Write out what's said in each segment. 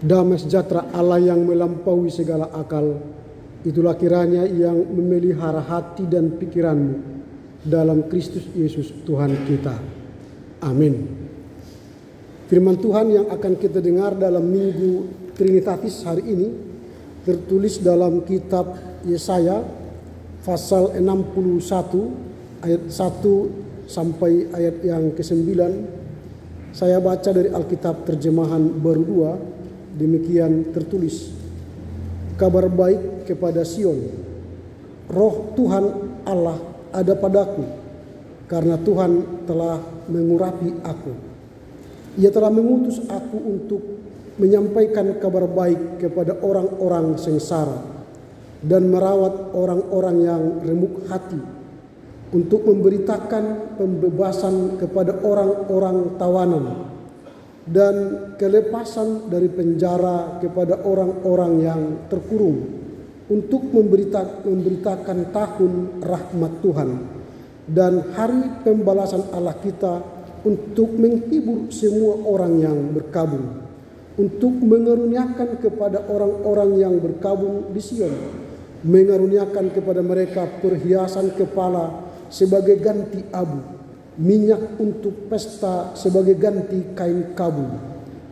Damai sejahtera Allah yang melampaui segala akal, itulah kiranya yang memelihara hati dan pikiranmu dalam Kristus Yesus Tuhan kita. Amin. Firman Tuhan yang akan kita dengar dalam Minggu Trinitatis hari ini tertulis dalam kitab Yesaya pasal 61 ayat 1 sampai ayat yang ke-9. Saya baca dari Alkitab terjemahan baru 2. Demikian tertulis, kabar baik kepada Sion, roh Tuhan Allah ada padaku, karena Tuhan telah mengurapi aku. Ia telah mengutus aku untuk menyampaikan kabar baik kepada orang-orang sengsara dan merawat orang-orang yang remuk hati, untuk memberitakan pembebasan kepada orang-orang tawanan dan kelepasan dari penjara kepada orang-orang yang terkurung, untuk memberitakan tahun rahmat Tuhan dan hari pembalasan Allah kita, untuk menghibur semua orang yang berkabung, untuk mengaruniakan kepada orang-orang yang berkabung di Sion, mengaruniakan kepada mereka perhiasan kepala sebagai ganti abu, minyak untuk pesta sebagai ganti kain kabul,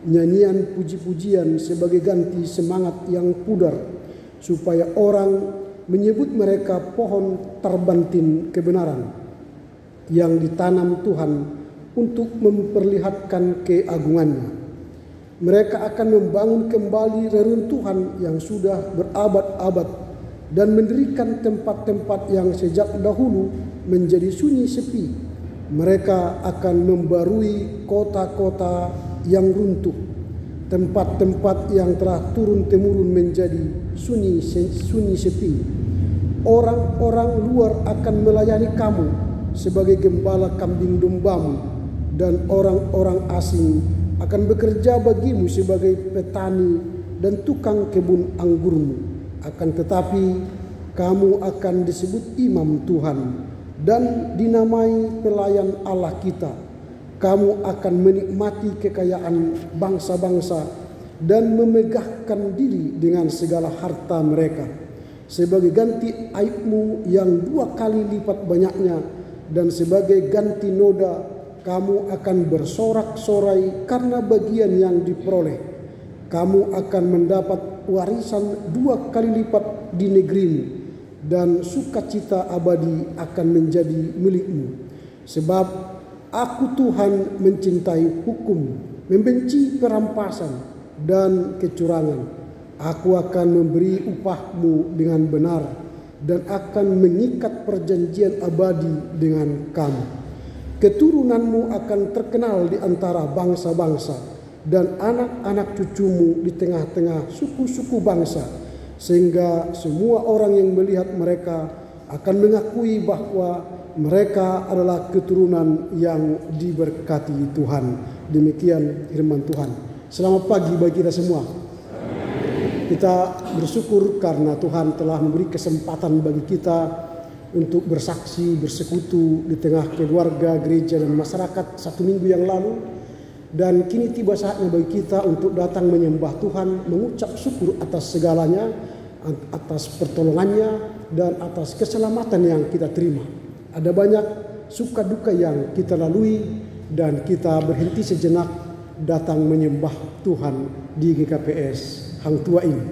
nyanyian puji-pujian sebagai ganti semangat yang pudar, supaya orang menyebut mereka pohon terbantin kebenaran yang ditanam Tuhan untuk memperlihatkan keagungannya. Mereka akan membangun kembali reruntuhan yang sudah berabad-abad dan mendirikan tempat-tempat yang sejak dahulu menjadi sunyi sepi. Mereka akan membarui kota-kota yang runtuh, tempat-tempat yang telah turun-temurun menjadi sunyi sepi. Orang-orang luar akan melayani kamu sebagai gembala kambing dombamu, dan orang-orang asing akan bekerja bagimu sebagai petani dan tukang kebun anggurmu. Akan tetapi kamu akan disebut imam Tuhan dan dinamai pelayan Allah kita. Kamu akan menikmati kekayaan bangsa-bangsa dan memegahkan diri dengan segala harta mereka, sebagai ganti aibmu yang 2 kali lipat banyaknya, dan sebagai ganti noda kamu akan bersorak-sorai karena bagian yang diperoleh. Kamu akan mendapat warisan 2 kali lipat di negerimu, dan sukacita abadi akan menjadi milikmu. Sebab aku Tuhan mencintai hukum, membenci perampasan dan kecurangan. Aku akan memberi upahmu dengan benar dan akan mengikat perjanjian abadi dengan kamu. Keturunanmu akan terkenal di antara bangsa-bangsa, dan anak-anak cucumu di tengah-tengah suku-suku bangsa, sehingga semua orang yang melihat mereka akan mengakui bahwa mereka adalah keturunan yang diberkati Tuhan. Demikian firman Tuhan. Selamat pagi bagi kita semua. Kita bersyukur karena Tuhan telah memberi kesempatan bagi kita untuk bersaksi, bersekutu di tengah keluarga, gereja, dan masyarakat 1 minggu yang lalu. Dan kini tiba saatnya bagi kita untuk datang menyembah Tuhan, mengucap syukur atas segalanya, atas pertolongannya, dan atas keselamatan yang kita terima. Ada banyak suka duka yang kita lalui, dan kita berhenti sejenak datang menyembah Tuhan di GKPS Hang Tua ini.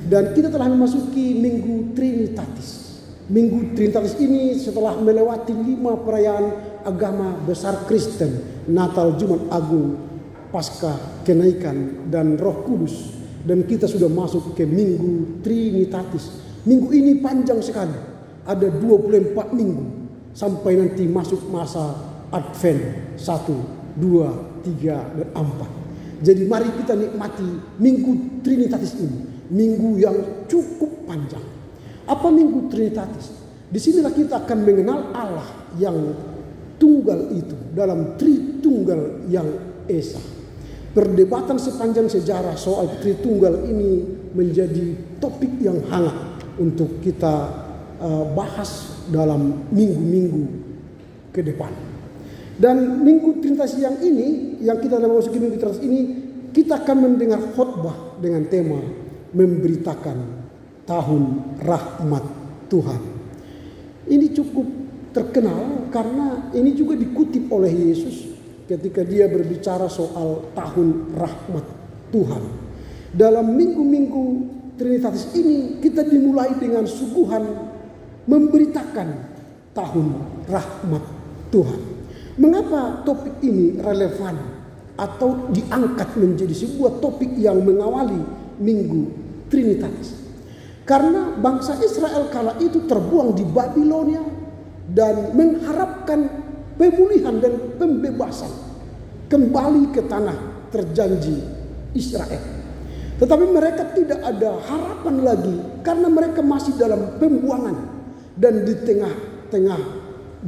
Dan kita telah memasuki Minggu Trinitatis. Minggu Trinitatis ini setelah melewati 5 perayaan agama besar Kristen, Natal, Jumat Agung, Paskah, Kenaikan, dan Roh Kudus. Dan kita sudah masuk ke Minggu Trinitatis. Minggu ini panjang sekali. Ada 24 minggu sampai nanti masuk masa Advent 1, 2, 3, dan 4. Jadi mari kita nikmati Minggu Trinitatis ini. Minggu yang cukup panjang. Apa Minggu Trinitatis? Disinilah kita akan mengenal Allah yang tunggal itu dalam Tritunggal yang Esa. Perdebatan sepanjang sejarah soal Tritunggal ini menjadi topik yang hangat untuk kita bahas dalam minggu-minggu ke depan. Dan Minggu Trinitatis yang ini, yang kita memasuki Minggu Trinitatis ini, kita akan mendengar khotbah dengan tema memberitakan tahun rahmat Tuhan. Ini cukup terkenal karena ini juga dikutip oleh Yesus ketika dia berbicara soal tahun rahmat Tuhan. Dalam minggu-minggu Trinitatis ini kita dimulai dengan suguhan memberitakan tahun rahmat Tuhan. Mengapa topik ini relevan atau diangkat menjadi sebuah topik yang mengawali minggu Trinitatis? Karena bangsa Israel kala itu terbuang di Babilonia dan mengharapkan pemulihan dan pembebasan kembali ke tanah terjanji Israel. Tetapi mereka tidak ada harapan lagi karena mereka masih dalam pembuangan dan di tengah-tengah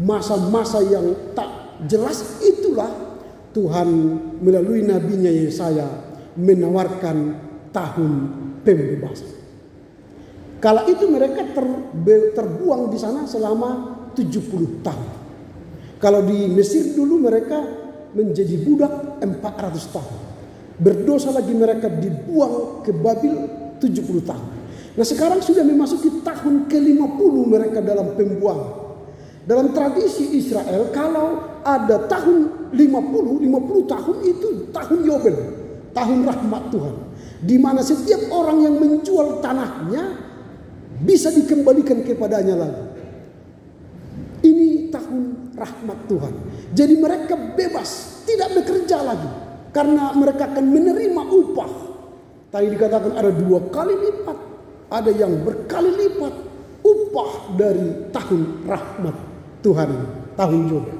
masa-masa yang tak jelas itulah Tuhan melalui nabinya Yesaya menawarkan tahun pembebasan. Kala itu mereka terbuang di sana selama 70 tahun. Kalau di Mesir dulu mereka menjadi budak 400 tahun. Berdosa lagi mereka dibuang ke Babil 70 tahun. Nah sekarang sudah memasuki tahun ke-50 mereka dalam pembuangan. Dalam tradisi Israel kalau ada tahun 50 tahun itu tahun Yobel, tahun rahmat Tuhan. Di mana setiap orang yang menjual tanahnya bisa dikembalikan kepadanya lagi. Ini tahun rahmat Tuhan. Jadi mereka bebas, tidak bekerja lagi. Karena mereka akan menerima upah. Tadi dikatakan ada 2 kali lipat. Ada yang berkali lipat upah dari tahun rahmat Tuhan, tahun Yobel.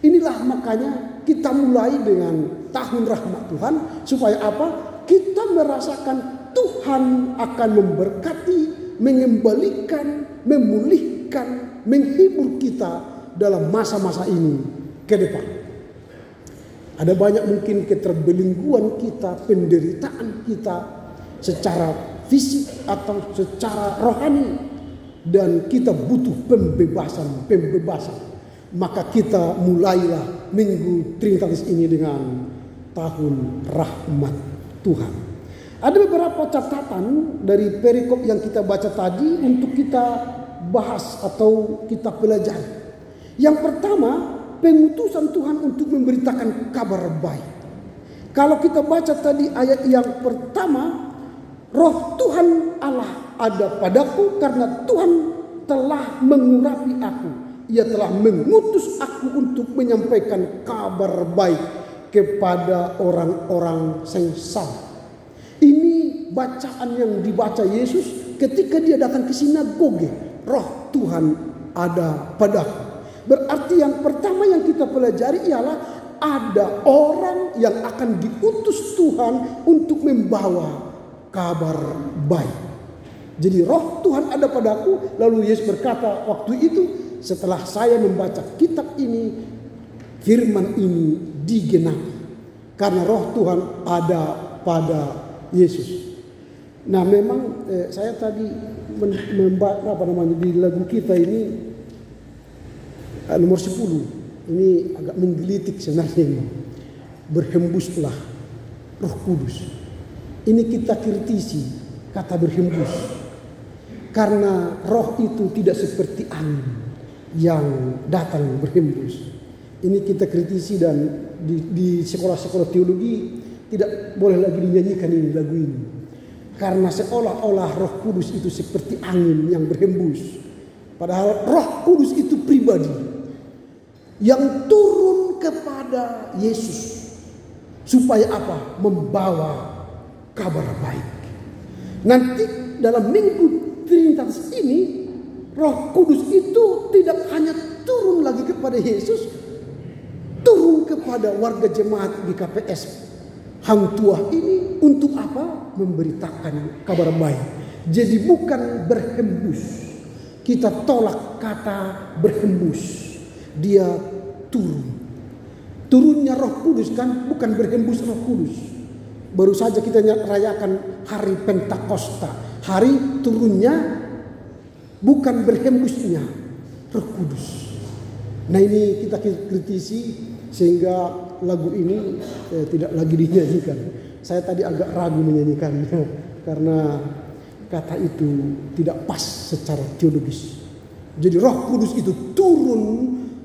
Inilah makanya kita mulai dengan tahun rahmat Tuhan. Supaya apa? Kita merasakan Tuhan akan memberkati, mengembalikan, memulihkan, menghibur kita dalam masa-masa ini ke depan. Ada banyak mungkin keterbelengguan kita, penderitaan kita secara fisik atau secara rohani, dan kita butuh pembebasan. Maka kita mulailah minggu Trinitatis ini dengan tahun rahmat Tuhan. Ada beberapa catatan dari perikop yang kita baca tadi untuk kita bahas atau kita pelajari. Yang pertama, pengutusan Tuhan untuk memberitakan kabar baik. Kalau kita baca tadi ayat yang pertama, Roh Tuhan Allah ada padaku karena Tuhan telah mengurapi aku. Ia telah mengutus aku untuk menyampaikan kabar baik kepada orang-orang sengsara. Ini bacaan yang dibaca Yesus ketika dia datang ke sinagoge. Roh Tuhan ada padaku. Berarti yang pertama yang kita pelajari ialah ada orang yang akan diutus Tuhan untuk membawa kabar baik. Jadi roh Tuhan ada padaku. Lalu Yesus berkata waktu itu, setelah saya membaca kitab ini, firman ini digenapi. Karena roh Tuhan ada pada Yesus. Nah memang saya tadi membaca di lagu kita ini nomor 10. Ini agak menggelitik sebenarnya ini. Berhembuslah Roh Kudus. Ini kita kritisi kata berhembus. Karena roh itu tidak seperti angin yang datang berhembus. Ini kita kritisi dan di sekolah-sekolah teologi tidak boleh lagi dinyanyikan ini lagu ini. Karena seolah-olah Roh Kudus itu seperti angin yang berhembus. Padahal Roh Kudus itu pribadi yang turun kepada Yesus. Supaya apa? Membawa kabar baik. Nanti dalam minggu Trinitatis ini, Roh Kudus itu tidak hanya turun lagi kepada Yesus, turun kepada warga jemaat di KPS Hang Tuah ini untuk apa? Memberitakan kabar baik. Jadi bukan berhembus. Kita tolak kata berhembus. Dia turun. Turunnya Roh Kudus kan bukan berhembus Roh Kudus. Baru saja kita rayakan hari Pentakosta. Hari turunnya bukan berhembusnya Roh Kudus. Nah ini kita kritisi sehingga lagu ini tidak lagi dinyanyikan. Saya tadi agak ragu menyanyikannya karena kata itu tidak pas secara teologis. Jadi Roh Kudus itu turun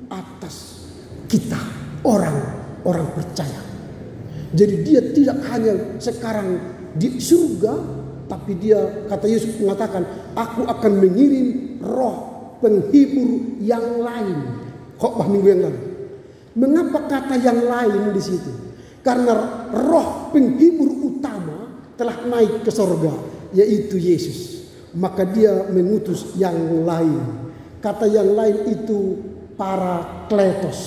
atas kita, orang percaya. Jadi dia tidak hanya sekarang di surga, tapi dia, kata Yesus mengatakan, aku akan mengirim roh penghibur yang lain. Khotbah minggu yang lalu. Mengapa kata yang lain di situ? Karena roh penghibur utama telah naik ke sorga, yaitu Yesus. Maka dia mengutus yang lain. Kata yang lain itu parakletos.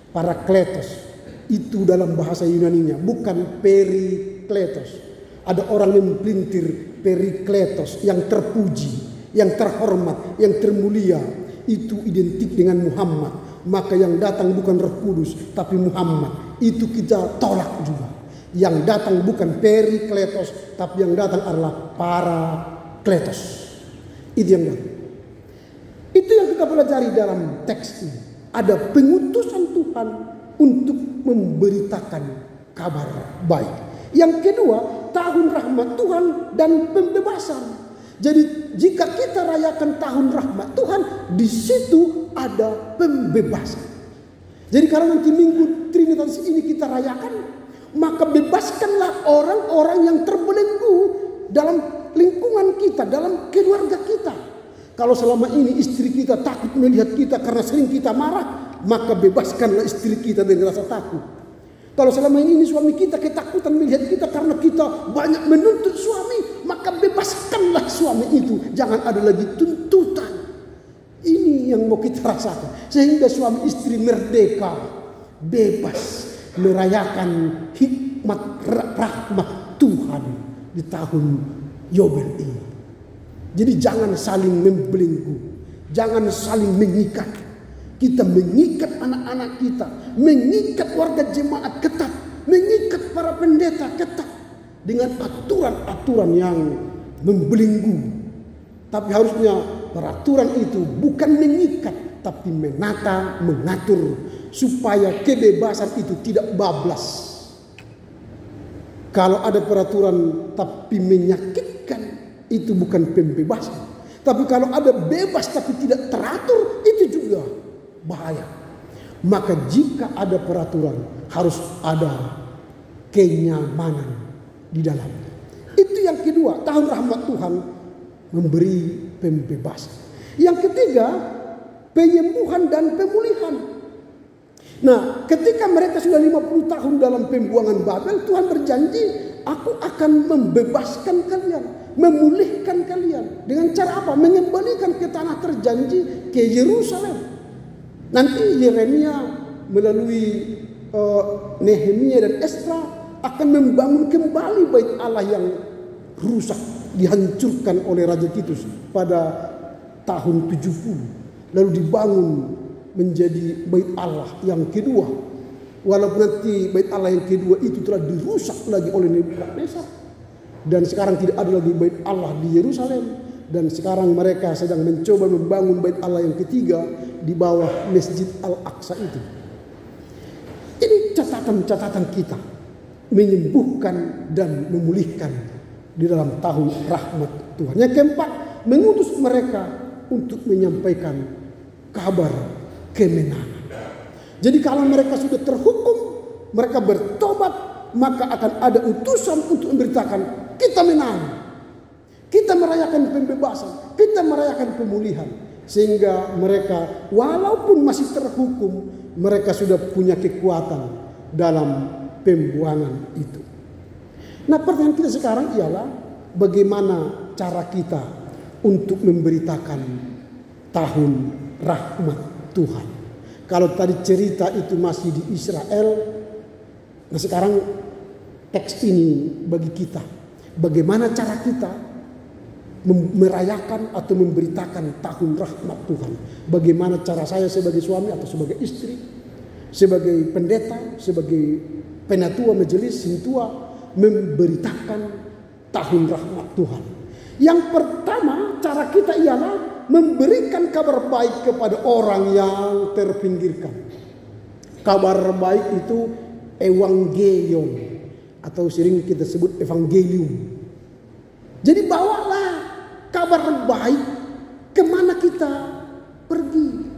Parakletos itu dalam bahasa Yunaninya, bukan perikletos. Ada orang yang melintir perikletos, yang terpuji, yang terhormat, yang termulia. Itu identik dengan Muhammad. Maka yang datang bukan Roh Kudus, tapi Muhammad. Itu kita tolak juga. Yang datang bukan perikletos, tapi yang datang adalah parakletos. Itu yang datang. Itu yang kita pelajari dalam teks ini. Ada pengutusan Tuhan untuk memberitakan kabar baik. Yang kedua, tahun rahmat Tuhan dan pembebasan. Jadi jika kita rayakan tahun rahmat Tuhan, di situ ada pembebasan. Jadi kalau nanti minggu Trinitas ini kita rayakan, maka bebaskanlah orang-orang yang terbelenggu dalam lingkungan kita, dalam keluarga kita. Kalau selama ini istri kita takut melihat kita karena sering kita marah, maka bebaskanlah istri kita dengan rasa takut. Kalau selama ini suami kita ketakutan melihat kita karena kita banyak menuntut suami, maka bebaskanlah suami itu. Jangan ada lagi tuntutan. Ini yang mau kita rasakan. Sehingga suami istri merdeka, bebas merayakan hikmat rahmat Tuhan di tahun Yobel ini. Jadi jangan saling membelenggu, jangan saling mengikat. Kita mengikat anak-anak kita, mengikat warga jemaat ketat, mengikat para pendeta ketat dengan aturan-aturan yang membelenggu. Tapi harusnya peraturan itu bukan mengikat, tapi menata, mengatur supaya kebebasan itu tidak bablas. Kalau ada peraturan tapi menyakitkan, itu bukan pembebasan. Tapi kalau ada bebas tapi tidak teratur, itu juga bahaya. Maka jika ada peraturan, harus ada kenyamanan di dalamnya. Itu yang kedua, tahun rahmat Tuhan memberi pembebasan. Yang ketiga, penyembuhan dan pemulihan. Nah, ketika mereka sudah 50 tahun dalam pembuangan Babel, Tuhan berjanji, aku akan membebaskan kalian, memulihkan kalian. Dengan cara apa? Mengembalikan ke tanah terjanji, ke Yerusalem. Nanti Yeremia melalui Nehemia dan Esra akan membangun kembali bait Allah yang rusak, dihancurkan oleh Raja Titus pada tahun 70. Lalu dibangun menjadi bait Allah yang kedua. Walaupun nanti bait Allah yang kedua itu telah dirusak lagi oleh Nebukadnezar. Dan sekarang tidak ada lagi bait Allah di Yerusalem. Dan sekarang mereka sedang mencoba membangun bait Allah yang ketiga di bawah Masjid Al-Aqsa itu. Ini catatan-catatan kita menyembuhkan dan memulihkan di dalam tahun rahmat Tuhan. Yang keempat, mengutus mereka untuk menyampaikan kabar kemenangan. Jadi kalau mereka sudah terhukum, mereka bertobat, maka akan ada utusan untuk memberitakan kita menang. Kita merayakan pembebasan, kita merayakan pemulihan. Sehingga mereka walaupun masih terhukum, mereka sudah punya kekuatan dalam pembuangan itu. Nah, pertanyaan kita sekarang ialah bagaimana cara kita untuk memberitakan tahun rahmat Tuhan. Kalau tadi cerita itu masih di Israel, nah sekarang teks ini bagi kita. Bagaimana cara kita merayakan atau memberitakan tahun rahmat Tuhan. Bagaimana cara saya sebagai suami atau sebagai istri, sebagai pendeta, sebagai penatua majelis sintua memberitakan tahun rahmat Tuhan. Yang pertama, cara kita ialah memberikan kabar baik kepada orang yang terpinggirkan. Kabar baik itu evangelion atau sering kita sebut evangelium. Jadi bawalah kabar baik kemana kita pergi.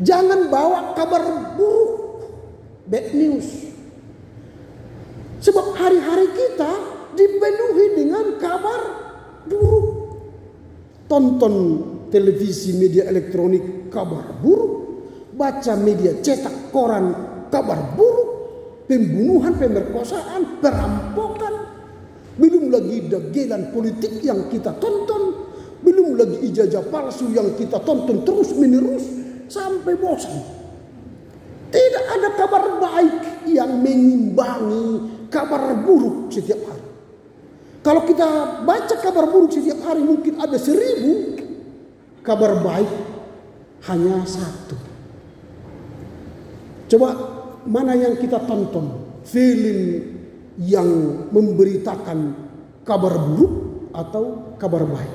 Jangan bawa kabar buruk, bad news. Sebab hari-hari kita dipenuhi dengan kabar buruk. Tonton televisi, media elektronik, kabar buruk. Baca media cetak, koran, kabar buruk. Pembunuhan, pemerkosaan, perampokan. Belum lagi dagelan politik yang kita tonton. Belum lagi ijazah palsu yang kita tonton terus menerus sampai bosan. Tidak ada kabar baik yang mengimbangi kabar buruk setiap hari. Kalau kita baca kabar buruk setiap hari mungkin ada 1000, kabar baik hanya 1. Coba mana yang kita tonton? Film yang memberitakan kabar buruk atau kabar baik?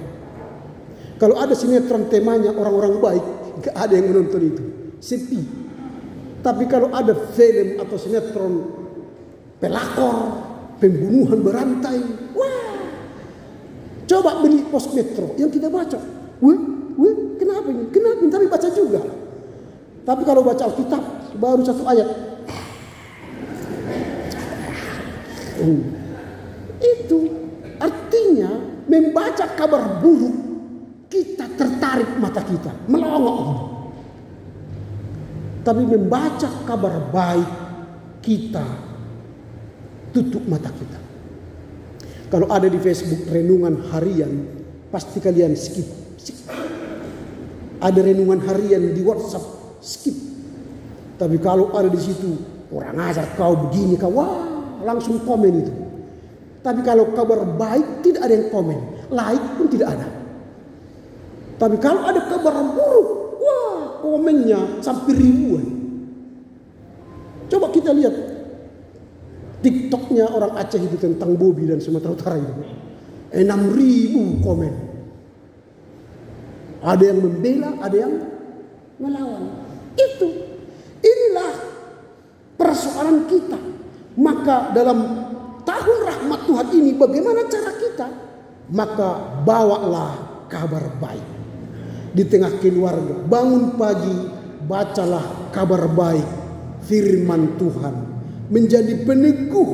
Kalau ada sinetron temanya orang-orang baik, gak ada yang menonton itu. Sepi. Tapi kalau ada film atau sinetron pelakor, pembunuhan berantai, wah. Coba beli Pos Metro yang kita baca. Wah, kenapa ini? Kenapa ini? Tapi baca juga. Tapi kalau baca Alkitab baru 1 ayat. Itu artinya membaca kabar buruk kita tertarik mata kita, melongok. Tapi membaca kabar baik kita tutup mata kita. Kalau ada di Facebook renungan harian, pasti kalian skip. Ada renungan harian di WhatsApp, skip. Tapi kalau ada di situ orang ajar kau begini, kau wah, langsung komen itu. Tapi kalau kabar baik tidak ada yang komen, like pun tidak ada. Tapi kalau ada kabar buruk, wah, komennya sampai ribuan. Coba kita lihat TikToknya orang Aceh itu tentang Bobi dan Sumatera Utara itu. 6.000 komen. Ada yang membela, ada yang melawan. Inilah persoalan kita. Maka dalam tahun rahmat Tuhan ini bagaimana cara kita? Maka bawalah kabar baik. Di tengah keluarga, bangun pagi, bacalah kabar baik, firman Tuhan. Menjadi peneguh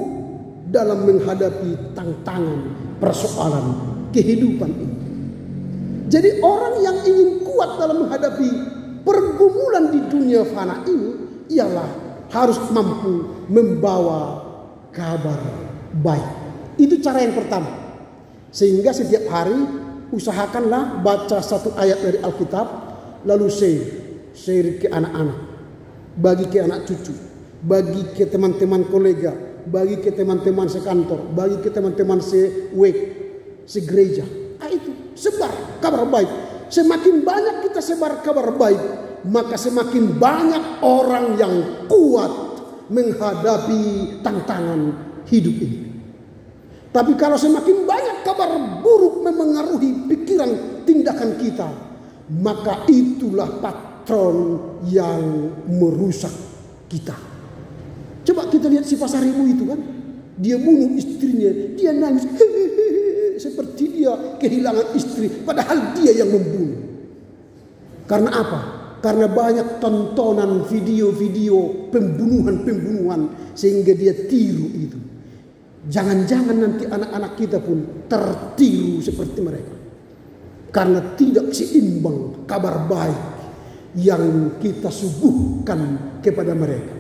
dalam menghadapi tantangan persoalan kehidupan ini. Jadi orang yang ingin kuat dalam menghadapi pergumulan di dunia fana ini ialah harus mampu membawa kabar baik. Itu cara yang pertama. Sehingga setiap hari usahakanlah baca 1 ayat dari Alkitab, lalu share ke anak-anak, bagi ke anak cucu, bagi ke teman-teman kolega, bagi ke teman-teman sekantor, bagi ke teman-teman segereja. Itu sebar kabar baik. Semakin banyak kita sebar kabar baik, maka semakin banyak orang yang kuat menghadapi tantangan hidup ini. Tapi kalau semakin banyak kabar buruk memengaruhi pikiran tindakan kita, maka itulah patron yang merusak kita. Coba kita lihat si pasar ibu itu kan. Dia bunuh istrinya. Dia nangis. Seperti dia kehilangan istri. Padahal dia yang membunuh. Karena apa? Karena banyak tontonan video-video pembunuhan-pembunuhan. Sehingga dia tiru itu. Jangan-jangan nanti anak-anak kita pun tertiru seperti mereka. Karena tidak seimbang kabar baik yang kita suguhkan kepada mereka.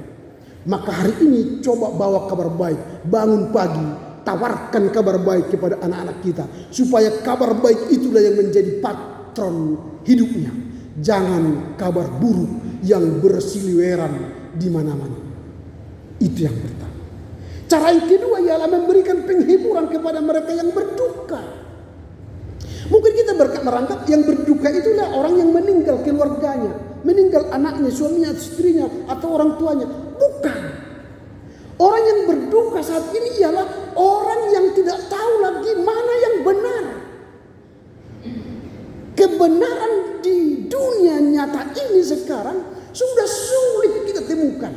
Maka hari ini coba bawa kabar baik. Bangun pagi, tawarkan kabar baik kepada anak-anak kita. Supaya kabar baik itulah yang menjadi patron hidupnya. Jangan kabar buruk yang bersiliweran di mana-mana. Itu yang pertama. Cara yang kedua ialah memberikan penghiburan kepada mereka yang berduka. Mungkin kita merangkap yang berduka itulah orang yang meninggal keluarganya. Meninggal anaknya, suaminya, istrinya, atau orang tuanya. Bukan. Orang yang berduka saat ini ialah orang yang tidak tahu lagi mana yang benar. Kebenaran di dunia nyata ini sekarang sudah sulit kita temukan.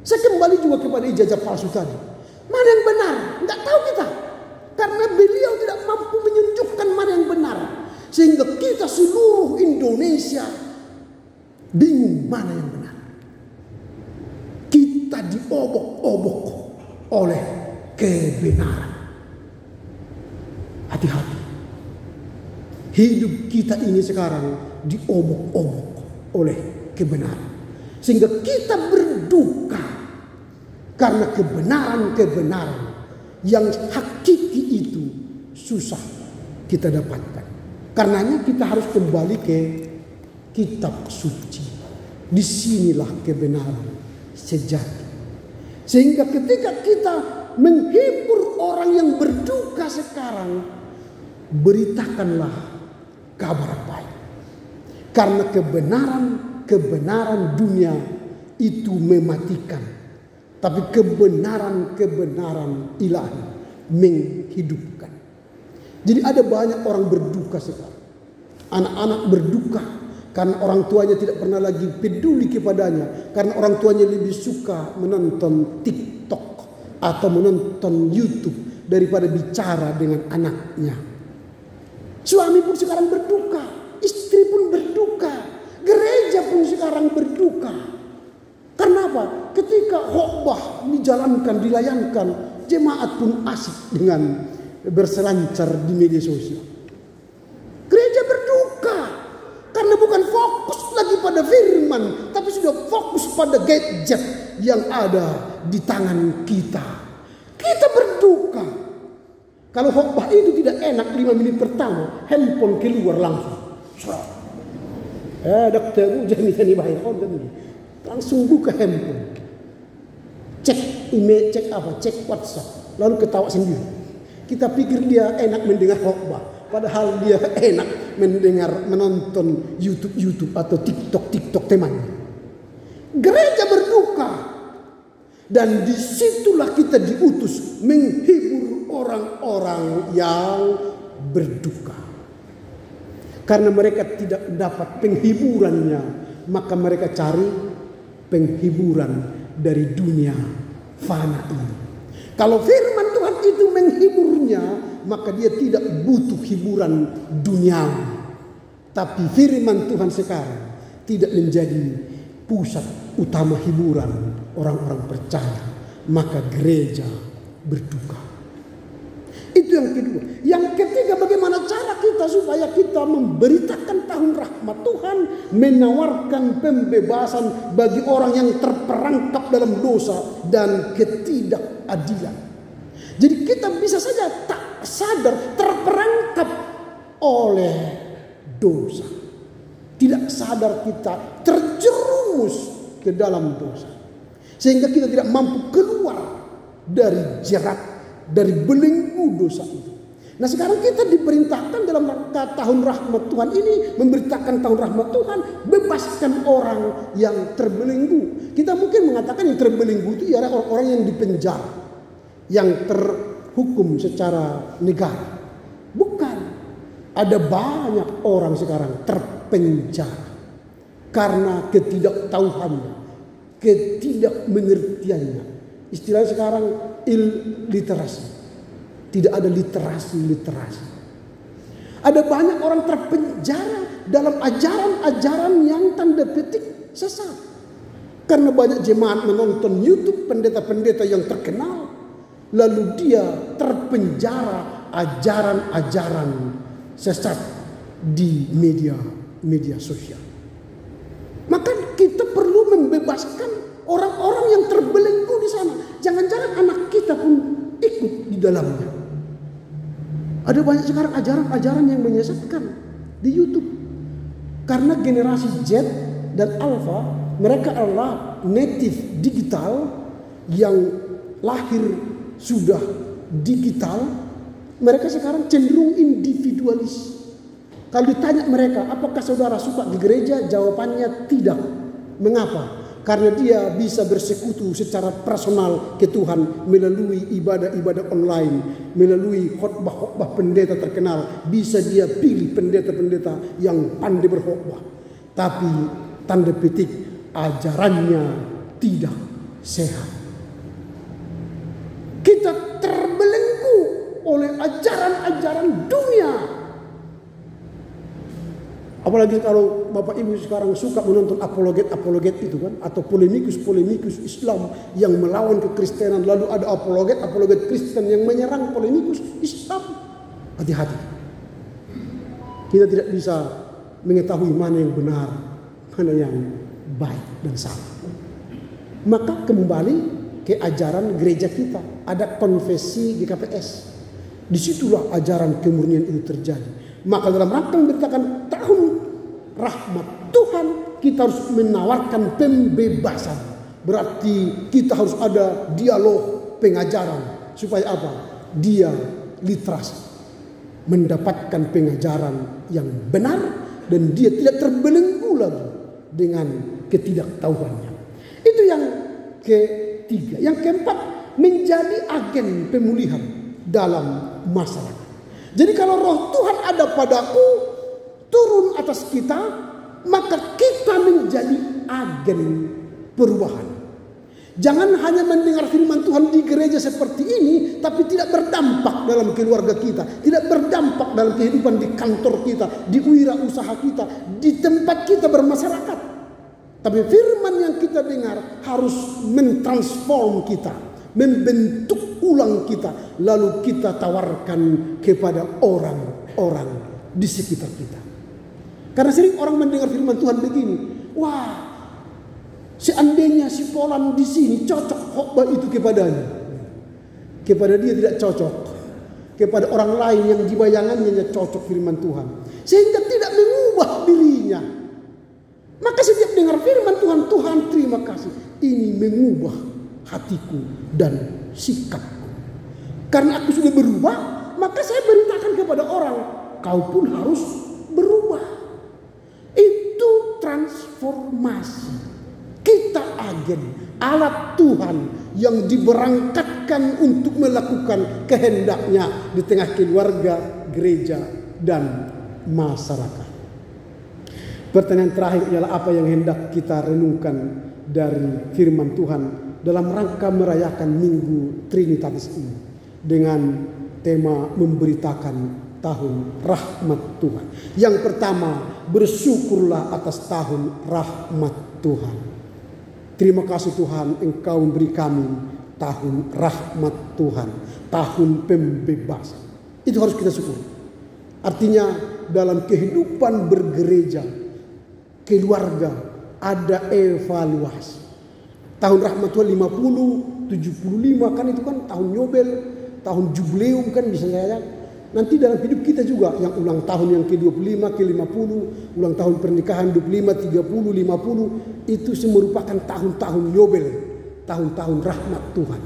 Saya kembali juga kepada ijazah palsu tadi. Mana yang benar? Enggak tahu kita. Karena beliau tidak mampu menunjukkan mana yang benar. Sehingga kita seluruh Indonesia bingung mana yang benar. Kita diobok-obok oleh kebenaran. Hati-hati. Hidup kita ini sekarang diobok-obok oleh kebenaran. Sehingga kita berduka karena kebenaran-kebenaran yang hakiki itu susah kita dapatkan. Karenanya kita harus kembali ke kitab suci. Disinilah kebenaran sejati. Sehingga ketika kita menghibur orang yang berduka sekarang, beritakanlah kabar baik. Karena kebenaran dunia itu mematikan. Tapi kebenaran ilahi menghidupkan. Jadi ada banyak orang berduka sekarang. Anak-anak berduka karena orang tuanya tidak pernah lagi peduli kepadanya. Karena orang tuanya lebih suka menonton TikTok atau menonton YouTube daripada bicara dengan anaknya. Suami pun sekarang berduka, istri pun berduka, gereja pun sekarang berduka. Karena apa? Ketika khotbah dijalankan, dilayankan, jemaat pun asik dengan berselancar di media sosial. Gereja berduka karena bukan fokus lagi pada firman, tapi sudah fokus pada gadget yang ada di tangan kita. Kita berduka. Kalau khotbah itu tidak enak 5 menit pertama, handphone keluar langsung. Dokter jangan ini bahaya. Langsung buka handphone. Cek email, cek WhatsApp. Lalu ketawa sendiri. Kita pikir dia enak mendengar khotbah. Padahal dia enak menonton YouTube atau TikTok temannya. Gereja berduka. Dan disitulah kita diutus menghibur orang-orang yang berduka. Karena mereka tidak dapat penghiburannya, maka mereka cari penghiburan dari dunia fana ini. Kalau firman Tuhan itu menghiburnya, maka dia tidak butuh hiburan duniawi. Tapi firman Tuhan sekarang tidak menjadi pusat utama hiburan orang-orang percaya, maka gereja berduka. Itu yang kedua. Yang ketiga, bagaimana cara kita supaya kita memberitakan tahun rahmat Tuhan, menawarkan pembebasan bagi orang yang terperangkap dalam dosa dan ketidakadilan. Jadi kita bisa saja tak sadar terperangkap oleh dosa. Tidak sadar kita terjerumus ke dalam dosa. Sehingga kita tidak mampu keluar dari jerat, dari belenggu dosa itu. Nah sekarang kita diperintahkan dalam rangka tahun rahmat Tuhan ini, memberitakan tahun rahmat Tuhan, bebaskan orang yang terbelenggu. Kita mungkin mengatakan yang terbelenggu itu ialah orang-orang yang dipenjara, yang terhukum secara negara. Bukan. Ada banyak orang sekarang terpenjara karena ketidaktahuannya, ketidakmengertiannya. Istilah sekarang illiterasi. Tidak ada literasi. Ada banyak orang terpenjara dalam ajaran-ajaran yang tanda petik sesat. Karena banyak jemaat menonton YouTube pendeta-pendeta yang terkenal. Lalu dia terpenjara ajaran-ajaran sesat di media sosial. Maka kita perlu membebaskan orang-orang yang terbelenggu di sana. Jangan-jangan anak kita pun ikut di dalamnya. Ada banyak sekarang ajaran-ajaran yang menyesatkan di YouTube. Karena generasi Z dan Alpha, mereka adalah native digital yang lahir sudah digital. Mereka sekarang cenderung individualis. Kalau ditanya mereka, apakah saudara suka di gereja? Jawabannya tidak. Mengapa? Karena dia bisa bersekutu secara personal ke Tuhan melalui ibadah-ibadah online, melalui khotbah-khotbah pendeta terkenal. Bisa dia pilih pendeta-pendeta yang pandai berkhotbah. Tapi tanda petik ajarannya tidak sehat. Kita terbelenggu oleh ajaran-ajaran dunia. Apalagi kalau Bapak Ibu sekarang suka menonton apologet itu kan, atau polemikus Islam yang melawan kekristenan, lalu ada apologet Kristen yang menyerang polemikus Islam. Hati-hati. Kita tidak bisa mengetahui mana yang benar, mana yang baik dan salah. Maka kembali ke ajaran gereja kita, ada konfesi GKPS. Disitulah ajaran kemurnian itu terjadi. Maka dalam rangka memberitakan tahun rahmat Tuhan, kita harus menawarkan pembebasan. Berarti kita harus ada dialog pengajaran. Supaya apa? Dia literasi, mendapatkan pengajaran yang benar, dan dia tidak terbelenggu lagi dengan ketidaktahuannya. Itu yang ketiga. Yang keempat, menjadi agen pemulihan dalam masyarakat. Jadi kalau roh Tuhan ada padaku, turun atas kita, maka kita menjadi agen perubahan. Jangan hanya mendengar firman Tuhan di gereja seperti ini, tapi tidak berdampak dalam keluarga kita, tidak berdampak dalam kehidupan di kantor kita, di wirausaha kita, di tempat kita bermasyarakat. Tapi firman yang kita dengar harus mentransform kita, membentuk ulang kita, lalu kita tawarkan kepada orang-orang di sekitar kita. Karena sering orang mendengar firman Tuhan begini, wah, seandainya si Polan di sini cocok khotbah itu kepadanya. Kepada dia tidak cocok. Kepada orang lain yang di bayangannya cocok firman Tuhan, sehingga tidak mengubah dirinya. Maka setiap dengar firman Tuhan, Tuhan terima kasih, ini mengubah hatiku dan sikapku. Karena aku sudah berubah, maka saya beritakan kepada orang, kau pun harus berubah. Itu transformasi. Kita agen, alat Tuhan yang diberangkatkan untuk melakukan kehendaknya di tengah keluarga, gereja, dan masyarakat. Pertanyaan terakhir ialah apa yang hendak kita renungkan dari firman Tuhan dalam rangka merayakan Minggu Trinitatis ini dengan tema memberitakan tahun rahmat Tuhan. Yang pertama, bersyukurlah atas tahun rahmat Tuhan. Terima kasih Tuhan, Engkau memberi kami tahun rahmat Tuhan, tahun pembebasan. Itu harus kita syukuri. Artinya dalam kehidupan bergereja, keluarga, ada evaluasi. Tahun rahmat Tuhan 50, 75 kan itu kan tahun Yobel, tahun jubileum kan bisa saya. Nanti dalam hidup kita juga yang ulang tahun yang ke-25, ke-50, ulang tahun pernikahan 25, 30, 50, itu merupakan tahun-tahun Yobel, tahun-tahun rahmat Tuhan.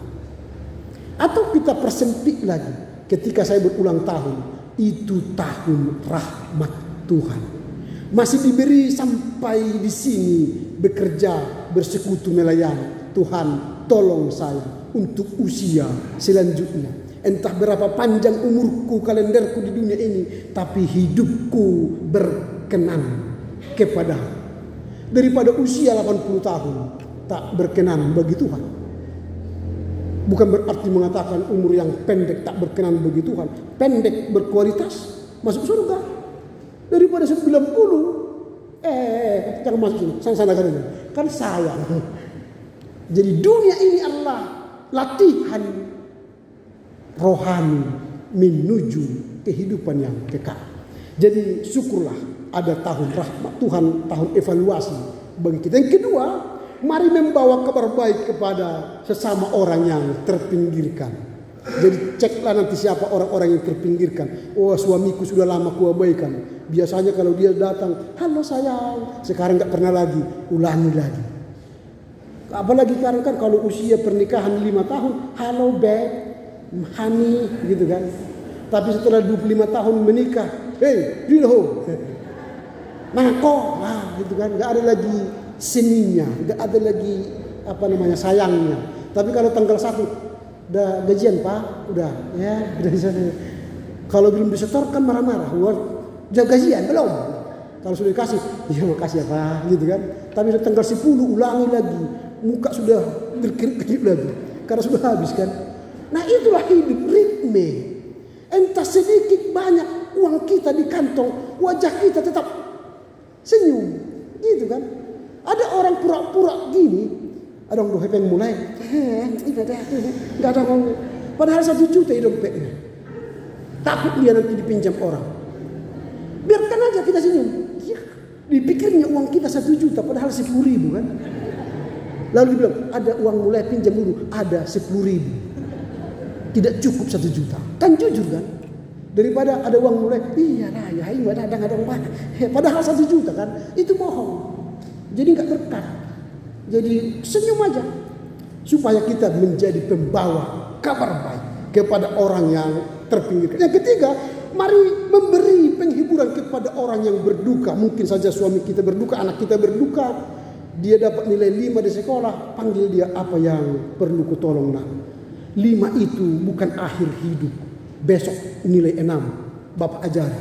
Atau kita persempit lagi, ketika saya berulang tahun, itu tahun rahmat Tuhan. Masih diberi sampai di sini bekerja, bersekutu melayani. Tuhan tolong saya untuk usia selanjutnya. Entah berapa panjang umurku, kalenderku di dunia ini, tapi hidupku berkenan kepada daripada usia 80 tahun tak berkenan bagi Tuhan. Bukan berarti mengatakan umur yang pendek tak berkenan bagi Tuhan. Pendek berkualitas masuk surga. Daripada 90 jangan masuk sini, sana kan sayang. Jadi dunia ini adalah latihan rohani menuju kehidupan yang kekal. Jadi syukurlah ada tahun rahmat Tuhan, tahun evaluasi bagi kita. Yang kedua, mari membawa kabar baik kepada sesama orang yang terpinggirkan. Jadi ceklah nanti siapa orang-orang yang terpinggirkan. Oh, suamiku sudah lama kuabaikan. Biasanya kalau dia datang, halo sayang, sekarang gak pernah lagi, ulangi lagi. Apalagi sekarang kan kalau usia pernikahan 5 tahun, halo babe, honey, gitu kan. Tapi setelah 25 tahun menikah, hey, Rilho, Mako, gitu kan. Gak ada lagi seninya, gak ada lagi sayangnya. Tapi kalau tanggal 1, udah gajian Pak, udah bisa. Kalau belum disetorkan marah-marah, udah gajian belum? Kalau sudah dikasih, ya makasih ya Pak, gitu kan. Tapi tanggal 10 ulangi lagi, muka sudah terkerip lagi, karena sudah habis kan. Nah itulah hidup, ritme. Entah sedikit banyak uang kita di kantong, wajah kita tetap senyum. Gitu kan. Ada orang pura-pura gini, ada orang dompet mulai, nggak ada ngomong. Padahal 1 juta di dompetnya. Takut dia nanti dipinjam orang. Biarkan aja kita senyum. Ya, dipikirnya uang kita 1 juta, padahal 10.000 kan. Lalu dia bilang, ada uang mulai pinjam dulu, ada 10.000. Tidak cukup 1 juta. Kan jujur kan? Daripada ada uang mulai, iya lah, ya ini ada uang. Padahal 1 juta kan, itu bohong. Jadi nggak berkah. Jadi senyum aja supaya kita menjadi pembawa kabar baik kepada orang yang terpinggirkan. Yang ketiga, mari memberi penghiburan kepada orang yang berduka. Mungkin saja suami kita berduka, anak kita berduka, dia dapat nilai 5 di sekolah, panggil dia, apa yang perlu kutolong nak. 5 itu bukan akhir hidup. Besok nilai 6, Bapak ajari.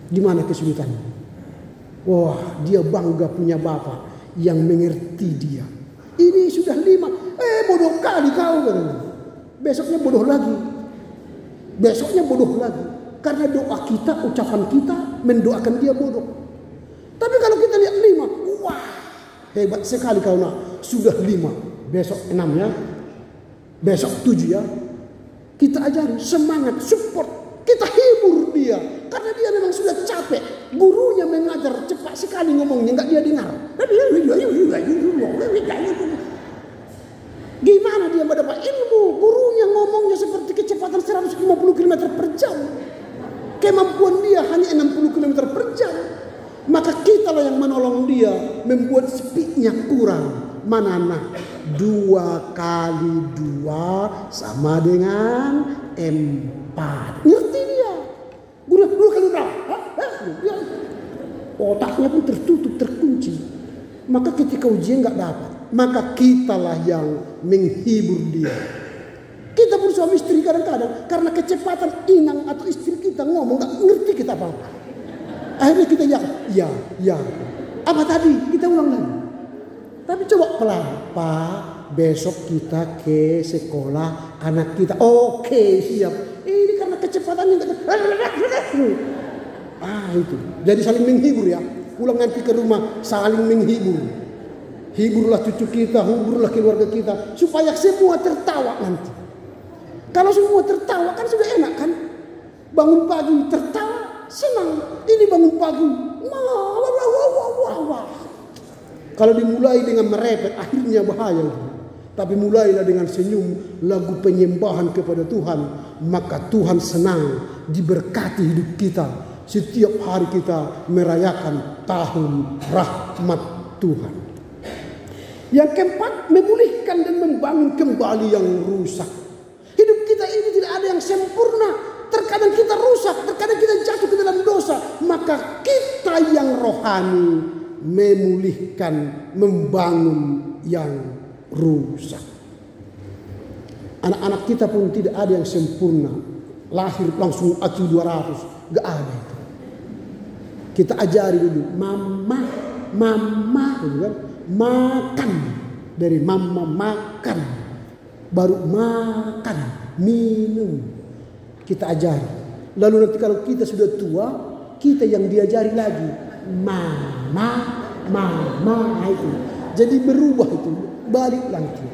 Gimana kesulitannya? Wah, dia bangga punya bapak yang mengerti dia. Ini sudah 5, bodoh kali kau kan. Besoknya bodoh lagi. Besoknya bodoh lagi. Karena doa kita, ucapan kita mendoakan dia bodoh. Tapi kalau kita lihat 5, wah, hebat sekali kau nak. Sudah 5, besok 6 ya. Besok 7 ya. Kita ajari, semangat, support. Kita hibur dia. Karena dia memang sudah capek. Gurunya mengajar cepat sekali ngomongnya, nggak dia dengar. Gimana dia mendapat ilmu? Gurunya ngomongnya seperti kecepatan 150 km per jam. Kemampuan dia hanya 60 km per jam. Maka kita lah yang menolong dia, membuat speednya kurang. Mana nah? 2 kali 2 sama dengan 4. Ngerti dia? Guru kali berapa? Otaknya pun tertutup, terkunci. Maka ketika ujian nggak dapat, maka kitalah yang menghibur dia. Kita pun suami istri kadang-kadang karena kecepatan inang atau istri kita ngomong nggak ngerti kita apa-apa. Akhirnya kita ya. Apa tadi? Kita ulang lagi. Tapi coba pelan, Pak. Besok kita ke sekolah anak kita. Oke, siap. Ini karena kecepatannya nggak. Itu. Jadi saling menghibur ya. Pulang nanti ke rumah saling menghibur. Hiburlah cucu kita, hiburlah keluarga kita, supaya semua tertawa nanti. Kalau semua tertawa kan sudah enak kan? Bangun pagi tertawa, senang. Ini bangun pagi, wah. Kalau dimulai dengan merepet, akhirnya bahaya. Tapi mulailah dengan senyum, lagu penyembahan kepada Tuhan. Maka Tuhan senang diberkati hidup kita. Setiap hari kita merayakan tahun rahmat Tuhan. Yang keempat, memulihkan dan membangun kembali yang rusak. Hidup kita ini tidak ada yang sempurna. Terkadang kita rusak, terkadang kita jatuh ke dalam dosa. Maka kita yang rohani memulihkan, membangun yang rusak. Anak-anak kita pun tidak ada yang sempurna. Lahir langsung IQ 200, gak ada itu. Kita ajari dulu, mama, gitu kan? Makan. Dari mama makan, baru makan, minum. Kita ajari. Lalu nanti kalau kita sudah tua, kita yang diajari lagi. Mama itu. Jadi berubah itu, balik lagi.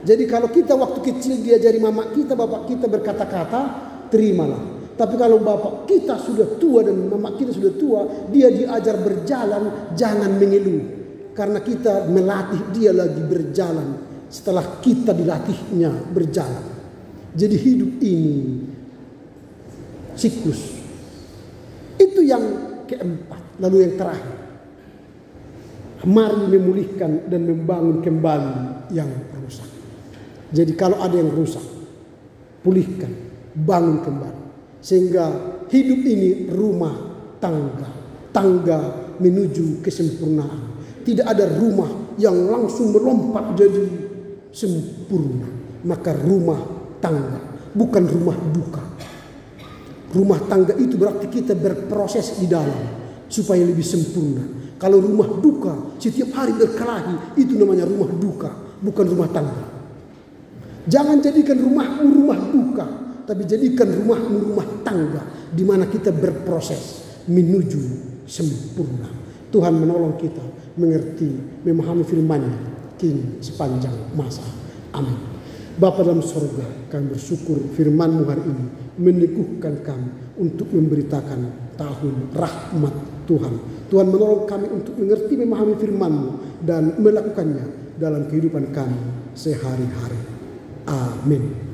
Jadi kalau kita waktu kecil diajari mama kita, bapak kita berkata-kata, terimalah. Tapi kalau bapak kita sudah tua dan mama kita sudah tua, dia diajar berjalan, jangan mengeluh. Karena kita melatih dia lagi berjalan setelah kita dilatihnya berjalan. Jadi hidup ini siklus. Itu yang keempat. Lalu yang terakhir, mari memulihkan dan membangun kembali yang rusak. Jadi kalau ada yang rusak, pulihkan, bangun kembali. Sehingga hidup ini rumah tangga menuju kesempurnaan. Tidak ada rumah yang langsung melompat jadi sempurna. Maka rumah tangga, bukan rumah duka. Rumah tangga itu berarti kita berproses di dalam supaya lebih sempurna. Kalau rumah duka setiap hari berkelahi, itu namanya rumah duka, bukan rumah tangga. Jangan jadikan rumahmu rumah duka, tapi jadikan rumahmu rumah tangga di mana kita berproses menuju sempurna. Tuhan menolong kita mengerti, memahami firman-Nya kini sepanjang masa. Amin. Bapa dalam sorga, kami bersyukur firman-Mu hari ini meneguhkan kami untuk memberitakan tahun rahmat Tuhan. Tuhan menolong kami untuk mengerti, memahami firman-Mu dan melakukannya dalam kehidupan kami sehari-hari. Amin.